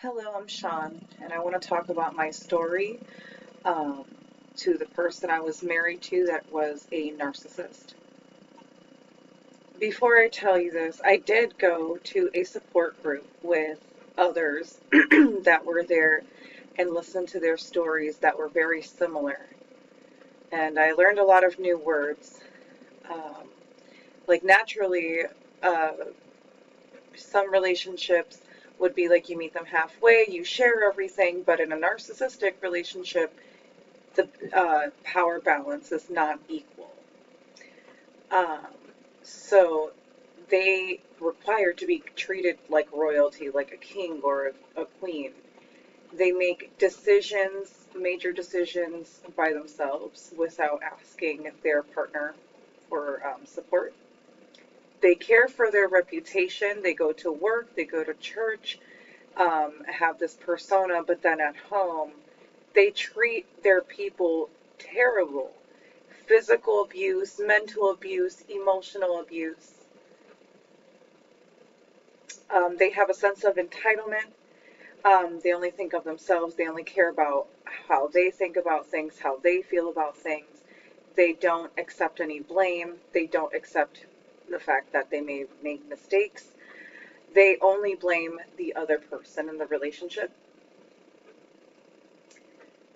Hello, I'm Sean, and I want to talk about my story um, to the person I was married to that was a narcissist. Before I tell you this, I did go to a support group with others that were there and listened to their stories that were very similar. And I learned a lot of new words. Um, like, naturally, uh, some relationships would be like you meet them halfway, you share everything, but in a narcissistic relationship, the power balance is not equal. Um, so they require to be treated like royalty, like a king or a queen. They make decisions, major decisions by themselves without asking their partner for support. They care for their reputation. They go to work, they go to church, have this persona, but then at home, they treat their people terrible. Physical abuse, mental abuse, emotional abuse. They have a sense of entitlement. They only think of themselves. They only care about how they think about things, how they feel about things. They don't accept any blame. They don't accept the fact that they may make mistakes. They only blame the other person in the relationship.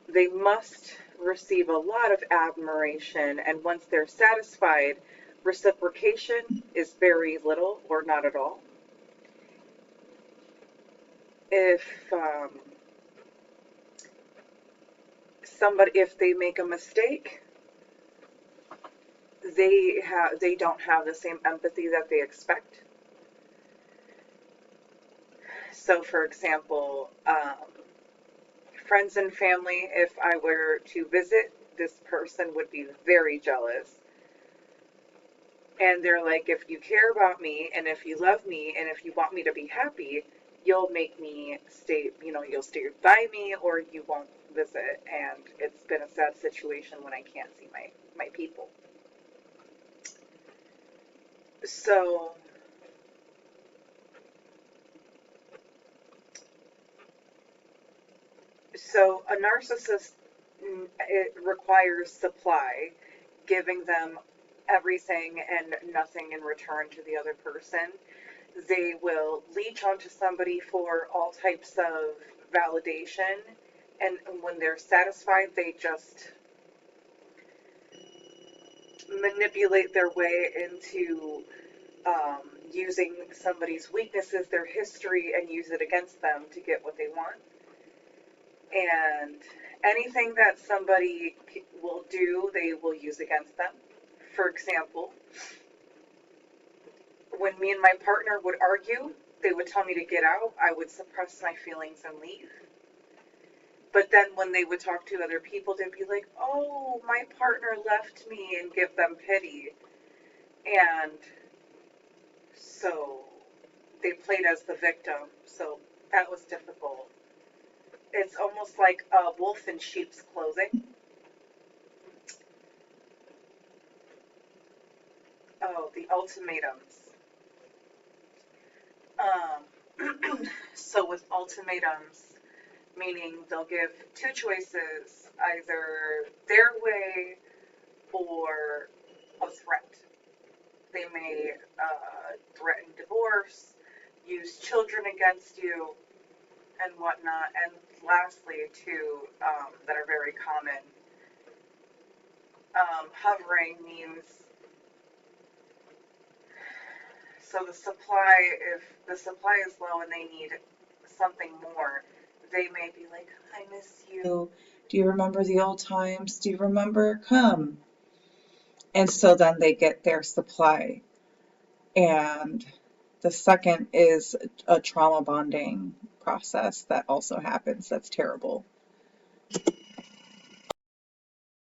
They must receive a lot of admiration, and once they're satisfied, reciprocation is very little or not at all. If they make a mistake, they don't have the same empathy that they expect. So, for example, friends and family, if I were to visit, this person would be very jealous. And they're like, if you care about me and if you love me and if you want me to be happy, you'll make me stay, you'll stay by me or you won't visit. And it's been a sad situation when I can't see my people. So, a narcissist, it requires supply, giving them everything and nothing in return to the other person. They will leech onto somebody for all types of validation, and when they're satisfied, they just manipulate their way into using somebody's weaknesses, their history, and use it against them to get what they want. And anything that somebody will do, they will use against them. For example, when me and my partner would argue, they would tell me to get out. I would suppress my feelings and leave. But then when they would talk to other people, they'd be like, oh, my partner left me, and give them pity. And so they played as the victim. So that was difficult. It's almost like a wolf in sheep's clothing. Oh, the ultimatums. So with ultimatums, meaning they'll give two choices, either their way or a threat. They may threaten divorce, use children against you, and whatnot. And lastly, two that are very common, hovering means so if the supply is low and they need something more, they may be like, I miss you. Do you remember the old times? Do you remember? Come. And so then they get their supply. And the second is a trauma bonding process that also happens. That's terrible.